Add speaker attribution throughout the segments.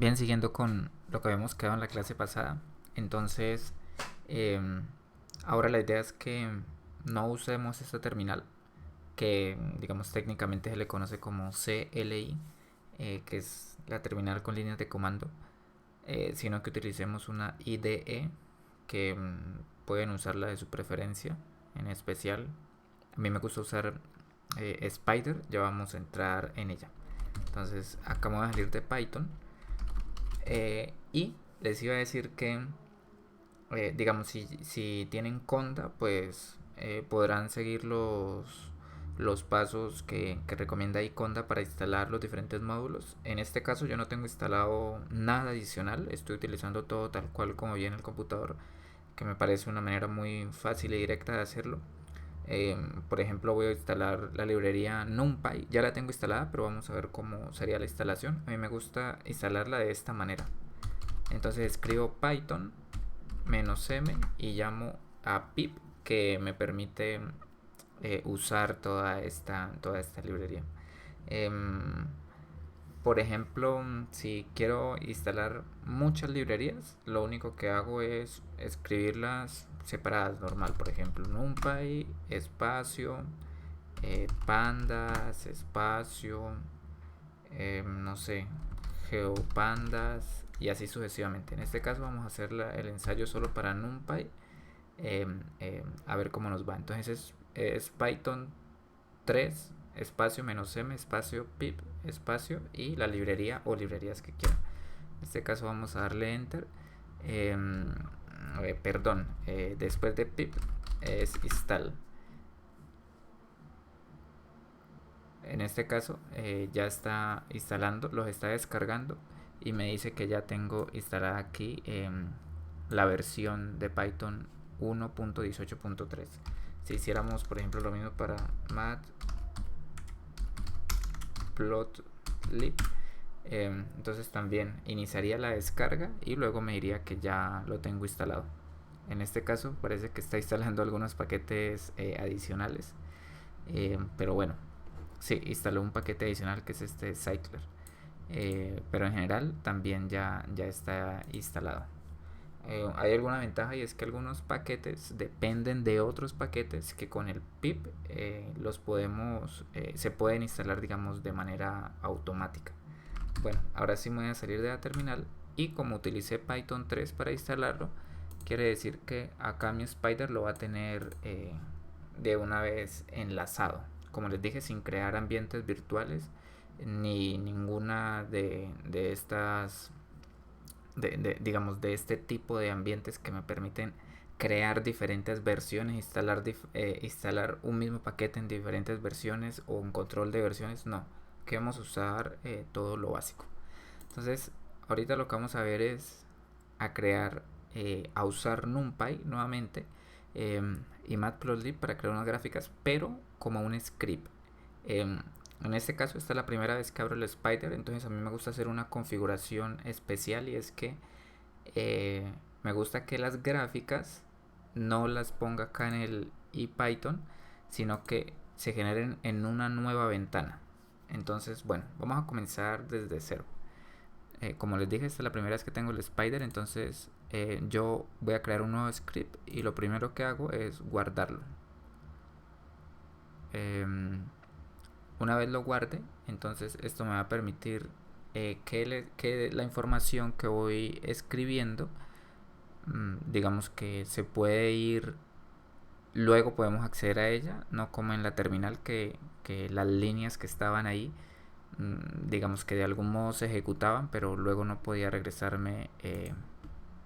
Speaker 1: Bien, siguiendo con lo que habíamos quedado en la clase pasada, entonces em, ahora la idea es que no usemos esta terminal que digamos técnicamente se le conoce como CLI, que es la terminal con líneas de comando, sino que utilicemos una IDE que pueden usarla de su preferencia. En especial, a mí me gusta usar Spider, ya vamos a entrar en ella. Entonces acabamos de salir de Python. Y les iba a decir que, digamos, si tienen Conda, pues podrán seguir los pasos que recomienda iConda para instalar los diferentes módulos. En este caso yo no tengo instalado nada adicional, estoy utilizando todo tal cual como viene el computador, que me parece una manera muy fácil y directa de hacerlo. Por ejemplo, voy a instalar la librería NumPy, ya la tengo instalada, pero vamos a ver cómo sería la instalación. A mí me gusta instalarla de esta manera. Entonces escribo Python -m y llamo a pip, que me permite usar toda esta librería. Em, por ejemplo, si quiero instalar muchas librerías, lo único que hago es escribirlas separadas, normal. Por ejemplo, NumPy, espacio, pandas, espacio, no sé, geopandas y así sucesivamente. En este caso vamos a hacer el ensayo solo para NumPy, a ver cómo nos va. Entonces es Python 3 espacio -m espacio pip espacio y la librería o librerías que quieran. En este caso vamos a darle enter. Eh, perdón, después de pip es install. En este caso ya está instalando, los está descargando y me dice que ya tengo instalada aquí la versión de Python 1.18.3. Si hiciéramos por ejemplo lo mismo para matplotlib, entonces también iniciaría la descarga y luego me diría que ya lo tengo instalado. En este caso parece que está instalando algunos paquetes adicionales, pero bueno, sí, instaló un paquete adicional que es este Cycler. Pero en general también ya está instalado. Hay alguna ventaja y es que algunos paquetes dependen de otros paquetes que con el pip se pueden instalar, digamos, de manera automática. Bueno, ahora sí me voy a salir de la terminal y como utilicé Python 3 para instalarlo, quiere decir que acá mi Spider lo va a tener de una vez enlazado. Como les dije, sin crear ambientes virtuales ni ninguna de estas, digamos, de este tipo de ambientes que me permiten crear diferentes versiones, instalar un mismo paquete en diferentes versiones o un control de versiones. No, que vamos a usar todo lo básico. Entonces, ahorita lo que vamos a ver es a usar NumPy nuevamente, eh, y Matplotlib para crear unas gráficas, pero como un script. Eh, en este caso, esta es la primera vez que abro el Spider, entonces a mí me gusta hacer una configuración especial y es que eh, me gusta que las gráficas no las ponga acá en el ePython, sino que se generen en una nueva ventana. Entonces, bueno, vamos a comenzar desde cero. Como les dije, esta es la primera vez que tengo el Spider, entonces yo voy a crear un nuevo script y lo primero que hago es guardarlo. Una vez lo guarde, entonces esto me va a permitir que la información que voy escribiendo, digamos que se puede ir, luego podemos acceder a ella, no como en la terminal que las líneas que estaban ahí, digamos que de algún modo se ejecutaban, pero luego no podía regresarme,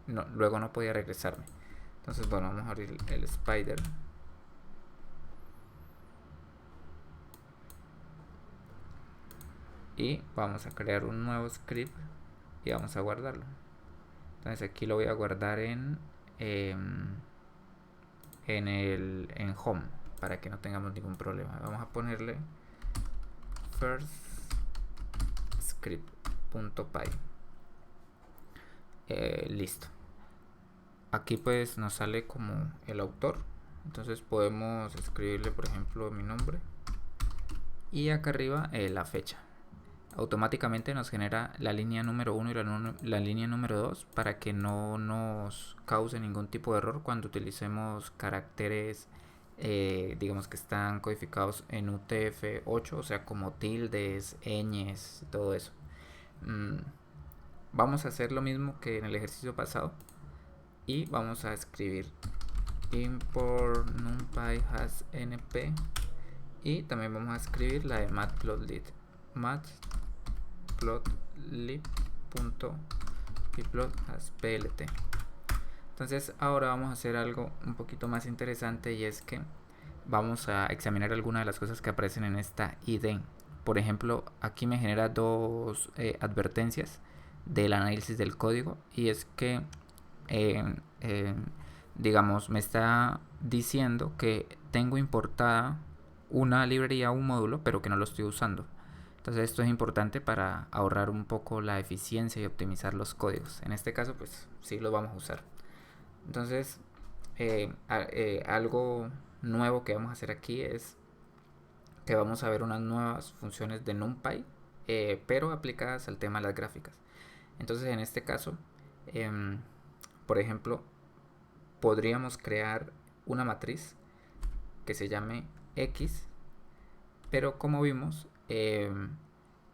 Speaker 1: luego no podía regresarme. Entonces, bueno, vamos a abrir el Spider. Y vamos a crear un nuevo script y vamos a guardarlo. Entonces aquí lo voy a guardar en home para que no tengamos ningún problema. Vamos a ponerle first script.py. Listo. Aquí pues nos sale como el autor, entonces podemos escribirle por ejemplo mi nombre y acá arriba la fecha. automáticamente nos genera la línea número 1 y la línea número 2 para que no nos cause ningún tipo de error cuando utilicemos caracteres digamos que están codificados en UTF-8, o sea, como tildes, ñes, todo eso. Vamos a hacer lo mismo que en el ejercicio pasado y vamos a escribir import numpy has np, y también vamos a escribir la de matplotlib, matplotlib.pyplot has plt. Entonces ahora vamos a hacer algo un poquito más interesante, y es que vamos a examinar algunas de las cosas que aparecen en esta ID. Por ejemplo, aquí me genera dos advertencias del análisis del código, y es que digamos me está diciendo que tengo importada una librería o un módulo pero que no lo estoy usando. Entonces esto es importante para ahorrar un poco la eficiencia y optimizar los códigos. En este caso pues sí los vamos a usar. Entonces algo nuevo que vamos a hacer aquí es que vamos a ver unas nuevas funciones de NumPy, pero aplicadas al tema de las gráficas. Entonces en este caso, por ejemplo, podríamos crear una matriz que se llame X, pero como vimos,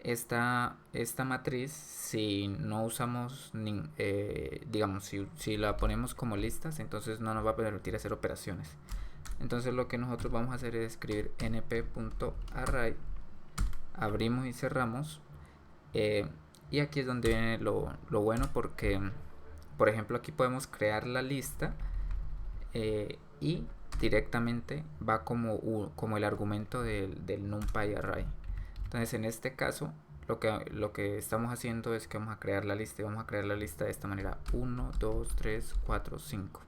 Speaker 1: esta matriz, si no usamos, digamos, si la ponemos como listas, entonces no nos va a permitir hacer operaciones. Entonces lo que nosotros vamos a hacer es escribir np.array, abrimos y cerramos, y aquí es donde viene lo bueno, porque por ejemplo aquí podemos crear la lista y directamente va como el argumento del NumPy array. Entonces en este caso lo que estamos haciendo es que vamos a crear la lista, y vamos a crear la lista de esta manera: 1, 2, 3, 4, 5,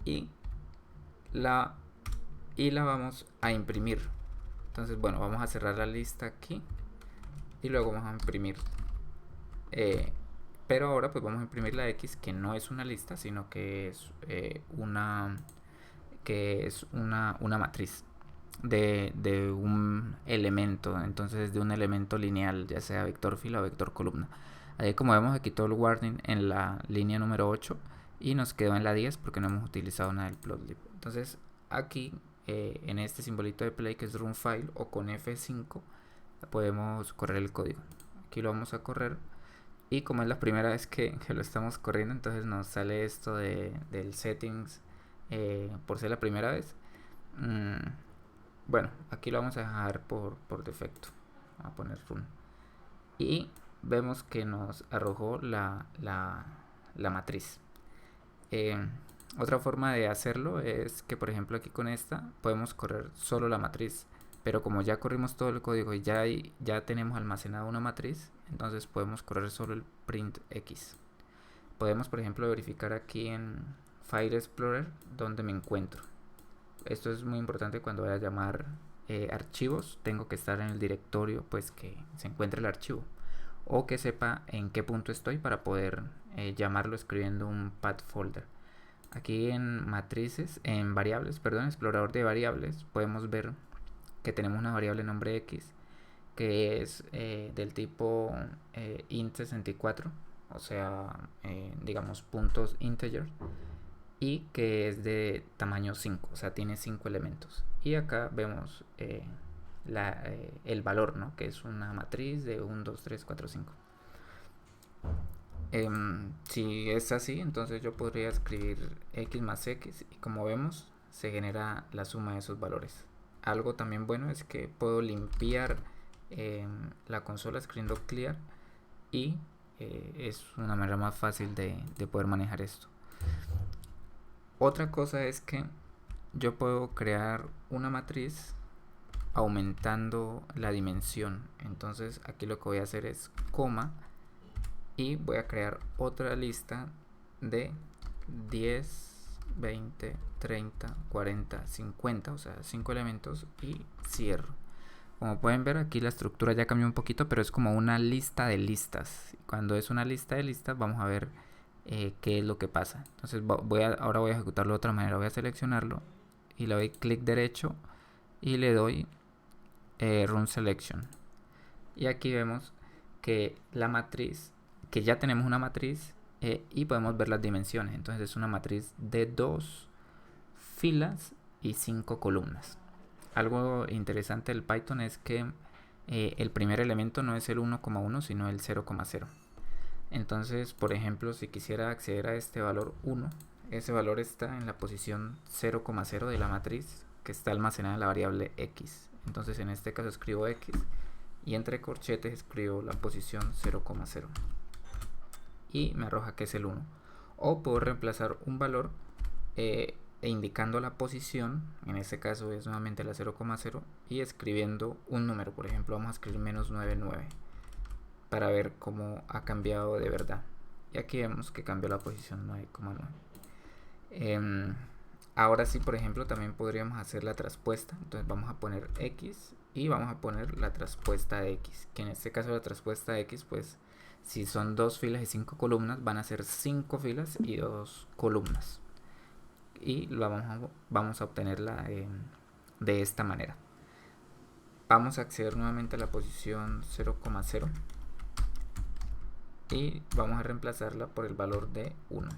Speaker 1: y la vamos a imprimir. Entonces bueno, vamos a cerrar la lista aquí y luego vamos a imprimir, pero ahora pues vamos a imprimir la X, que no es una lista, sino que es una matriz de un elemento. Entonces de un elemento lineal, ya sea vector fila o vector columna. Ahí, como vemos, aquí todo el warning en la línea número 8 y nos quedó en la 10 porque no hemos utilizado nada del plotlib. Entonces aquí en este simbolito de play, que es run file, o con F5 podemos correr el código. Aquí lo vamos a correr, y como es la primera vez que lo estamos corriendo, entonces nos sale esto del settings, por ser la primera vez. Bueno, aquí lo vamos a dejar por defecto, a poner run, y vemos que nos arrojó la matriz. Otra forma de hacerlo es que, por ejemplo, aquí con esta podemos correr solo la matriz, pero como ya corrimos todo el código y ya tenemos almacenada una matriz, entonces podemos correr solo el print x. Podemos, por ejemplo, verificar aquí en File Explorer donde me encuentro. Esto es muy importante cuando voy a llamar archivos. Tengo que estar en el directorio pues que se encuentre el archivo, o que sepa en qué punto estoy para poder llamarlo escribiendo un path folder. Aquí en matrices, en variables, perdón, explorador de variables, podemos ver que tenemos una variable nombre x que es del tipo int64, o sea, digamos puntos integer, y que es de tamaño 5, o sea, tiene 5 elementos. Y acá vemos el valor, ¿no?, que es una matriz de 1, 2, 3, 4, 5. Si es así, entonces yo podría escribir x más x, y como vemos se genera la suma de esos valores. Algo también bueno es que puedo limpiar la consola escribiendo clear, y es una manera más fácil de poder manejar esto. Otra cosa es que yo puedo crear una matriz aumentando la dimensión. Entonces aquí lo que voy a hacer es coma, y voy a crear otra lista de 10, 20, 30, 40, 50, o sea, 5 elementos, y cierro. Como pueden ver, aquí la estructura ya cambió un poquito, pero es como una lista de listas. Cuando es una lista de listas, vamos a ver qué es lo que pasa. Entonces ahora voy a ejecutarlo de otra manera. Voy a seleccionarlo y le doy clic derecho y le doy Run Selection. Y aquí vemos que la matriz, que ya tenemos una matriz y podemos ver las dimensiones. Entonces es una matriz de 2 filas y 5 columnas. Algo interesante del Python es que el primer elemento no es el 1,1 sino el 0,0. Entonces, por ejemplo, si quisiera acceder a este valor 1, ese valor está en la posición 0,0 de la matriz que está almacenada en la variable x. Entonces en este caso escribo x y entre corchetes escribo la posición 0,0 y me arroja que es el 1. O puedo reemplazar un valor indicando la posición, en este caso es nuevamente la 0,0, y escribiendo un número. Por ejemplo, vamos a escribir menos 99 para ver cómo ha cambiado de verdad. Y aquí vemos que cambió la posición 9,9. Ahora sí, por ejemplo, también podríamos hacer la traspuesta. Entonces vamos a poner x y vamos a poner la traspuesta de x, que en este caso la traspuesta de x, pues si son 2 filas y 5 columnas, van a ser 5 filas y 2 columnas. Y vamos a obtenerla de esta manera. Vamos a acceder nuevamente a la posición 0,0 y vamos a reemplazarla por el valor de 1.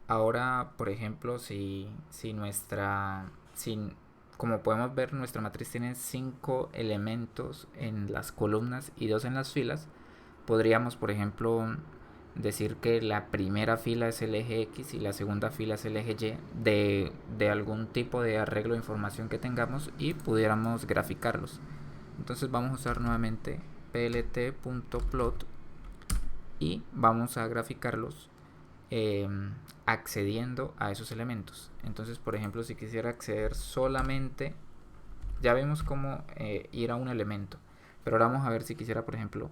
Speaker 1: Ahora, por ejemplo, como podemos ver, nuestra matriz tiene 5 elementos en las columnas y 2 en las filas, podríamos, por ejemplo, decir que la primera fila es el eje X y la segunda fila es el eje Y de algún tipo de arreglo de información que tengamos y pudiéramos graficarlos. Entonces vamos a usar nuevamente plt.plot y vamos a graficarlos accediendo a esos elementos. Entonces, por ejemplo, si quisiera acceder solamente, ya vemos cómo ir a un elemento, pero ahora vamos a ver si quisiera, por ejemplo,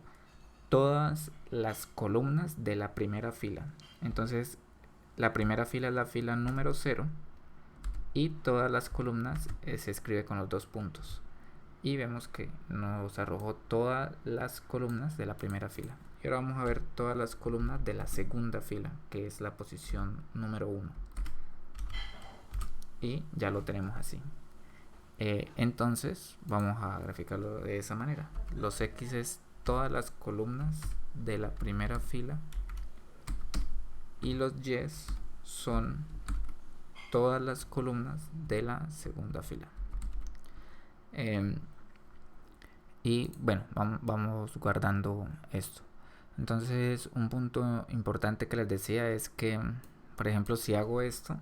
Speaker 1: todas las columnas de la primera fila. Entonces la primera fila es la fila número 0 y todas las columnas se escribe con los 2 puntos y vemos que nos arrojó todas las columnas de la primera fila. Y ahora vamos a ver todas las columnas de la segunda fila, que es la posición número 1, y ya lo tenemos así. Entonces vamos a graficarlo de esa manera. Los X es todas las columnas de la primera fila y los Y son todas las columnas de la segunda fila. Y bueno, vamos guardando esto. Entonces, un punto importante que les decía es que, por ejemplo, si hago esto,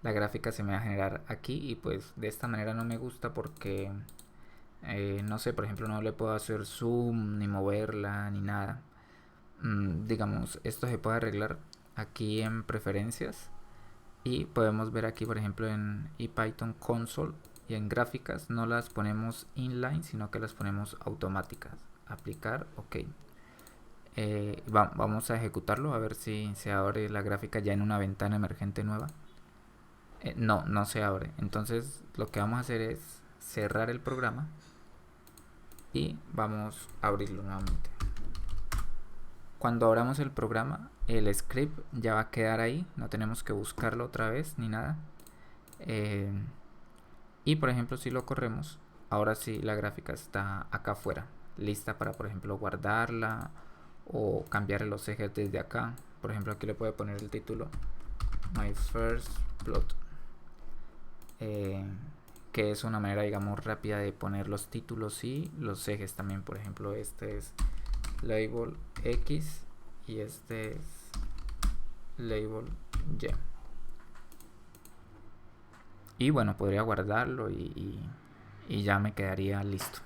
Speaker 1: la gráfica se me va a generar aquí y pues de esta manera no me gusta porque no sé, por ejemplo, no le puedo hacer zoom ni moverla ni nada. Digamos, esto se puede arreglar aquí en preferencias y podemos ver aquí, por ejemplo, en ePython console y en gráficas no las ponemos inline sino que las ponemos automáticas. Aplicar, ok. Vamos a ejecutarlo a ver si se abre la gráfica ya en una ventana emergente nueva. No se abre. Entonces lo que vamos a hacer es cerrar el programa y vamos a abrirlo nuevamente. Cuando abramos el programa, el script ya va a quedar ahí, no tenemos que buscarlo otra vez ni nada. Y por ejemplo, si lo corremos, ahora sí la gráfica está acá afuera, lista para, por ejemplo, guardarla o cambiar los ejes desde acá. Por ejemplo, aquí le puedo poner el título My First Plot, que es una manera, digamos, rápida de poner los títulos y los ejes también. Por ejemplo, este es label X y este es label Y. Y bueno, podría guardarlo y ya me quedaría listo.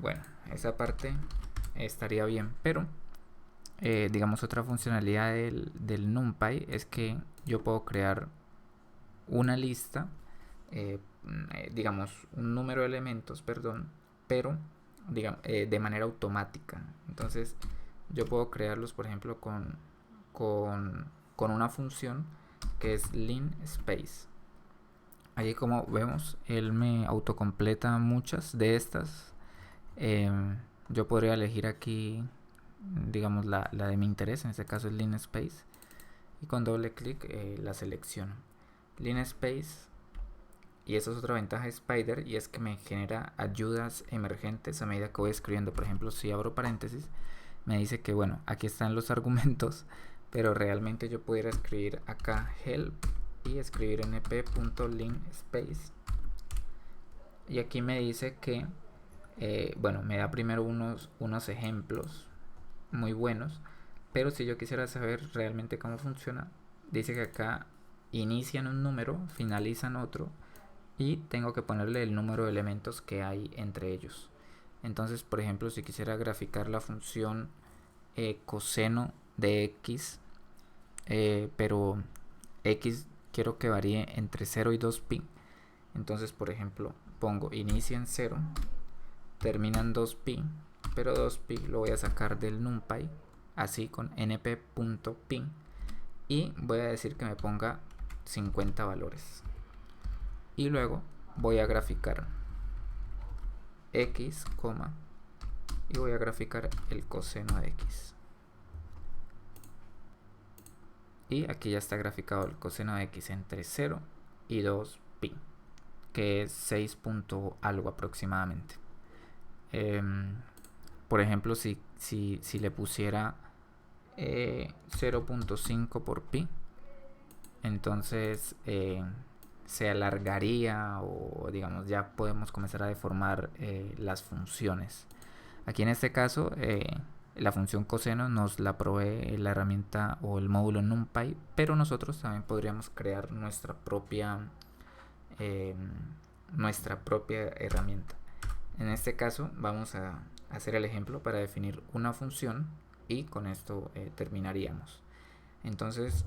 Speaker 1: Bueno, esa parte estaría bien, pero digamos, otra funcionalidad del NumPy es que yo puedo crear una lista, digamos, un número de elementos, perdón, pero digamos, de manera automática. Entonces yo puedo crearlos, por ejemplo, con una función que es linspace. Allí, como vemos, él me autocompleta muchas de estas. Yo podría elegir aquí, digamos, la de mi interés, en este caso es linspace, y con doble clic la selecciono. Linspace Y esa es otra ventaja de Spider, y es que me genera ayudas emergentes a medida que voy escribiendo. Por ejemplo, si abro paréntesis, me dice que bueno, aquí están los argumentos, pero realmente yo pudiera escribir acá help y escribir np.linspace, y aquí me dice que bueno, me da primero unos ejemplos muy buenos, pero si yo quisiera saber realmente cómo funciona, dice que acá inician un número, finalizan otro, y tengo que ponerle el número de elementos que hay entre ellos. Entonces, por ejemplo, si quisiera graficar la función coseno de x, pero x quiero que varíe entre 0 y 2pi, entonces, por ejemplo, pongo inicia en 0, termina en 2pi, pero 2pi lo voy a sacar del numpy, así con np.pi, y voy a decir que me ponga 50 valores. Y luego voy a graficar x, y voy a graficar el coseno de x. Y aquí ya está graficado el coseno de x entre 0 y 2pi, que es 6 punto algo aproximadamente. Por ejemplo, si le pusiera 0.5 por pi, entonces se alargaría, o digamos ya podemos comenzar a deformar las funciones. Aquí en este caso la función coseno nos la provee la herramienta o el módulo NumPy, pero nosotros también podríamos crear nuestra propia herramienta. En este caso vamos a hacer el ejemplo para definir una función, y con esto terminaríamos. Entonces,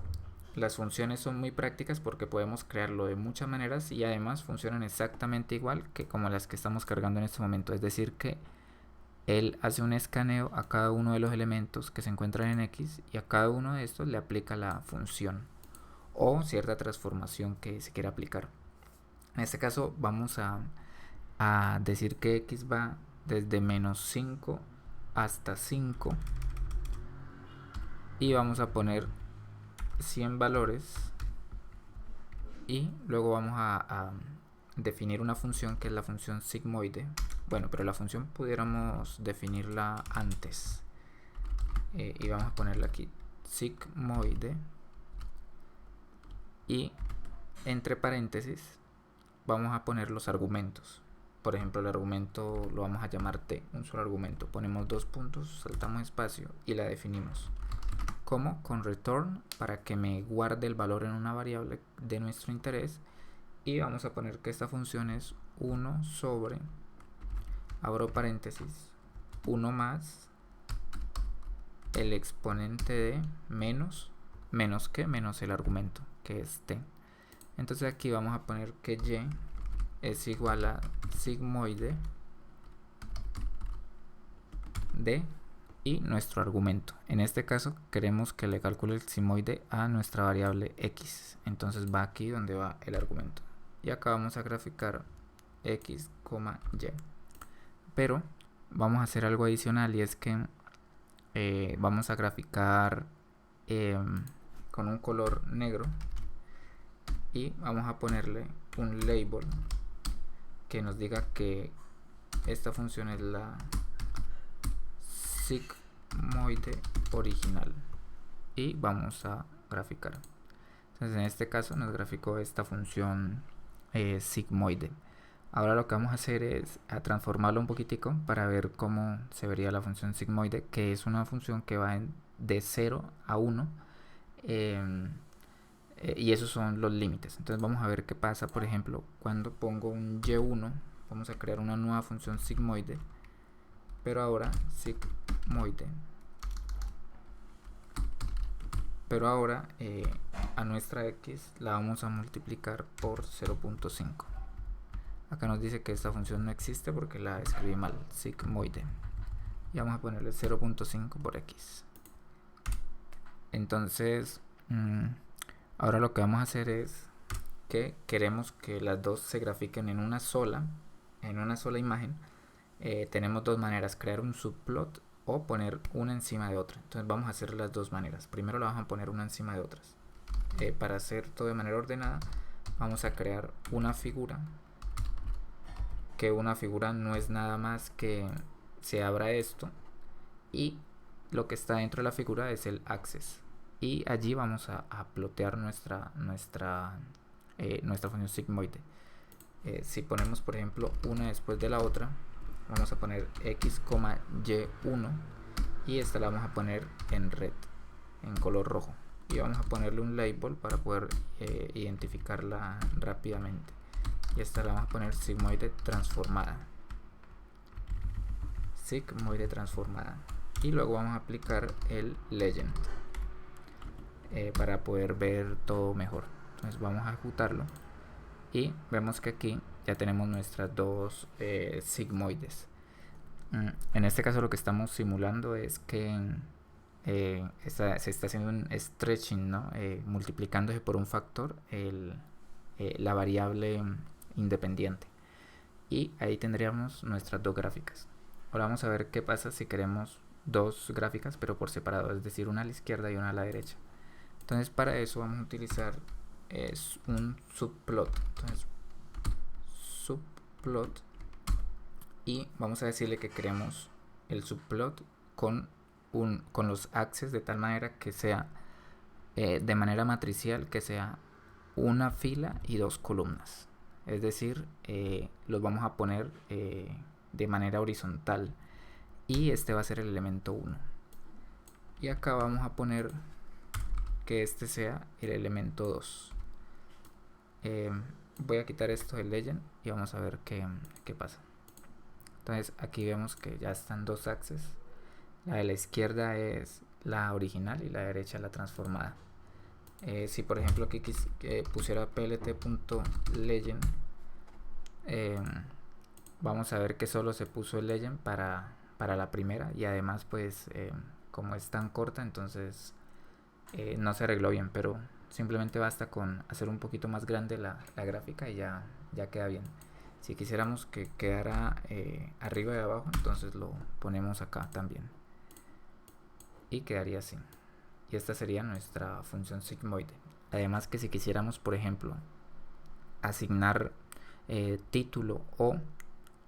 Speaker 1: las funciones son muy prácticas porque podemos crearlo de muchas maneras, y además funcionan exactamente igual que como las que estamos cargando en este momento. Es decir, que él hace un escaneo a cada uno de los elementos que se encuentran en X, y a cada uno de estos le aplica la función o cierta transformación que se quiera aplicar. En este caso vamos a decir que X va desde -5 hasta 5, y vamos a poner 100 valores, y luego vamos a definir una función que es la función sigmoide. Bueno, pero la función pudiéramos definirla antes, y vamos a ponerla aquí sigmoide, y entre paréntesis vamos a poner los argumentos. Por ejemplo, el argumento lo vamos a llamar t, un solo argumento. Ponemos 2 puntos, saltamos espacio y la definimos como con return, para que me guarde el valor en una variable de nuestro interés, y vamos a poner que esta función es 1 sobre, abro paréntesis, 1 más el exponente de menos el argumento, que es t. Entonces aquí vamos a poner que y es igual a sigmoide de y nuestro argumento. En este caso queremos que le calcule el sigmoide a nuestra variable x, entonces va aquí donde va el argumento, y acá vamos a graficar x, y. Pero vamos a hacer algo adicional, y es que vamos a graficar con un color negro, y vamos a ponerle un label que nos diga que esta función es la sigmoide original, y vamos a graficar. Entonces en este caso nos graficó esta función sigmoide. Ahora lo que vamos a hacer es a transformarlo un poquitico para ver cómo se vería la función sigmoide, que es una función que va de 0 a 1, y esos son los límites. Entonces vamos a ver qué pasa, por ejemplo, cuando pongo un y1. Vamos a crear una nueva función sigmoide, pero ahora sigmoide, pero ahora a nuestra x la vamos a multiplicar por 0.5. Acá nos dice que esta función no existe porque la escribí mal, sigmoide, y vamos a ponerle 0.5 por x. Entonces ahora lo que vamos a hacer es que queremos que las dos se grafiquen en una sola imagen. Tenemos dos maneras: crear un subplot o poner una encima de otra. Entonces vamos a hacer las dos maneras. Primero la vamos a poner una encima de otras. Para hacer todo de manera ordenada, vamos a crear una figura, que una figura no es nada más que se abra esto y lo que está dentro de la figura es el access, y allí vamos a plotear nuestra función sigmoide. Si ponemos por ejemplo una después de la otra, vamos a poner x, y1, y esta la vamos a poner en red, en color rojo, y vamos a ponerle un label para poder identificarla rápidamente, y esta la vamos a poner sigmoide transformada, y luego vamos a aplicar el legend para poder ver todo mejor. Entonces vamos a ejecutarlo y vemos que aquí ya tenemos nuestras dos sigmoides. En este caso lo que estamos simulando es que se está haciendo un stretching, ¿no? Multiplicándose por un factor la variable independiente, y ahí tendríamos nuestras dos gráficas. Ahora vamos a ver qué pasa si queremos dos gráficas pero por separado, es decir, una a la izquierda y una a la derecha. Entonces para eso vamos a utilizar un subplot. Entonces subplot, y vamos a decirle que queremos el subplot con los axes de tal manera que sea de manera matricial, que sea una fila y dos columnas, es decir, los vamos a poner de manera horizontal, y este va a ser el elemento 1, y acá vamos a poner que este sea el elemento 2. Voy a quitar esto del legend y vamos a ver qué pasa. Entonces aquí vemos que ya están dos axes, la de la izquierda es la original y la derecha la transformada. Si por ejemplo aquí pusiera plt.legend, vamos a ver que solo se puso el legend para la primera, y además pues como es tan corta, entonces no se arregló bien, pero simplemente basta con hacer un poquito más grande la gráfica y ya queda bien. Si quisiéramos que quedara arriba y abajo, entonces lo ponemos acá también y quedaría así, y esta sería nuestra función sigmoide. Además que si quisiéramos por ejemplo asignar título o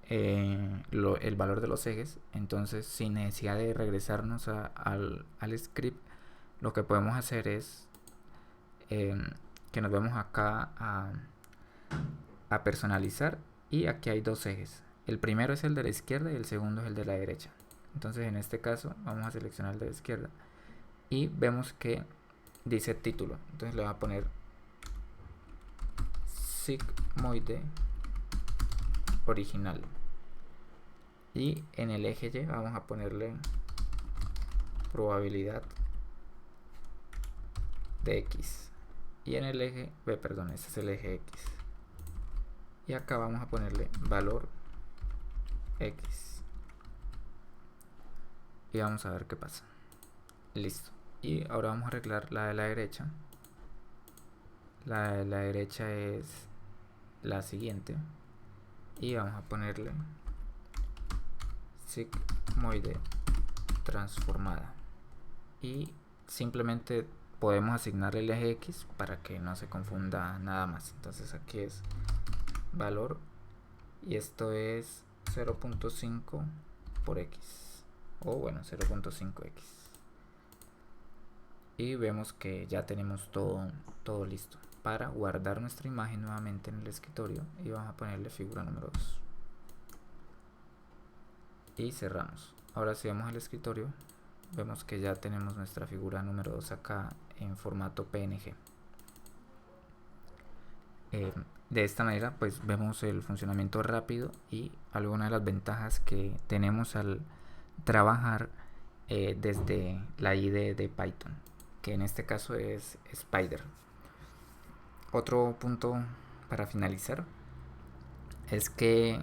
Speaker 1: el valor de los ejes, entonces sin necesidad de regresarnos al script, lo que podemos hacer es que nos vemos acá a personalizar, y aquí hay dos ejes, el primero es el de la izquierda y el segundo es el de la derecha. Entonces en este caso vamos a seleccionar el de la izquierda y vemos que dice título, entonces le voy a poner sigmoide original, y en el eje Y vamos a ponerle probabilidad de X, y en el eje B, perdón, este es el eje X, y acá vamos a ponerle valor X, y vamos a ver qué pasa. Listo. Y ahora vamos a arreglar la de la derecha. La de la derecha es la siguiente, y vamos a ponerle sigmoide transformada, y simplemente podemos asignarle el eje X para que no se confunda nada más. Entonces aquí es valor, y esto es 0.5 por X, o bueno, 0.5X, y vemos que ya tenemos todo listo para guardar nuestra imagen nuevamente en el escritorio, y vamos a ponerle figura número 2 y cerramos. Ahora si vamos al escritorio, vemos que ya tenemos nuestra figura número 2 acá en formato PNG. De esta manera pues vemos el funcionamiento rápido y alguna de las ventajas que tenemos al trabajar desde la IDE de Python, que en este caso es Spyder. Otro punto para finalizar es que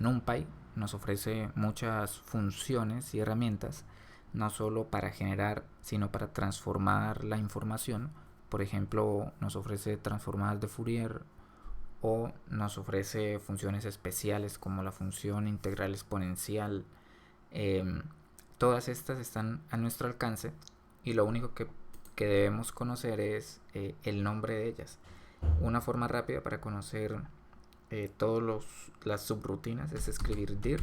Speaker 1: NumPy nos ofrece muchas funciones y herramientas, no solo para generar, sino para transformar la información. Por ejemplo, nos ofrece transformadas de Fourier, o nos ofrece funciones especiales como la función integral exponencial. Todas estas están a nuestro alcance, y lo único que debemos conocer es el nombre de ellas. Una forma rápida para conocer todas las subrutinas es escribir dir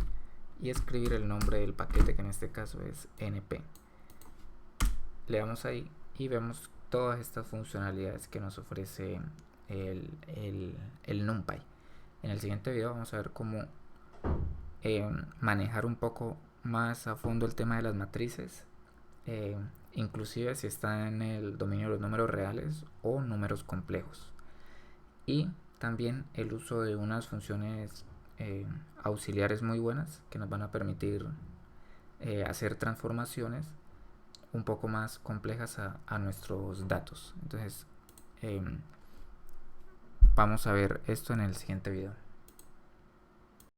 Speaker 1: y escribir el nombre del paquete, que en este caso es np. Le damos ahí y vemos todas estas funcionalidades que nos ofrece el NumPy. En el siguiente video vamos a ver cómo manejar un poco más a fondo el tema de las matrices, inclusive si está en el dominio de los números reales o números complejos, y también el uso de unas funciones auxiliares muy buenas que nos van a permitir hacer transformaciones un poco más complejas a nuestros datos. Entonces vamos a ver esto en el siguiente video.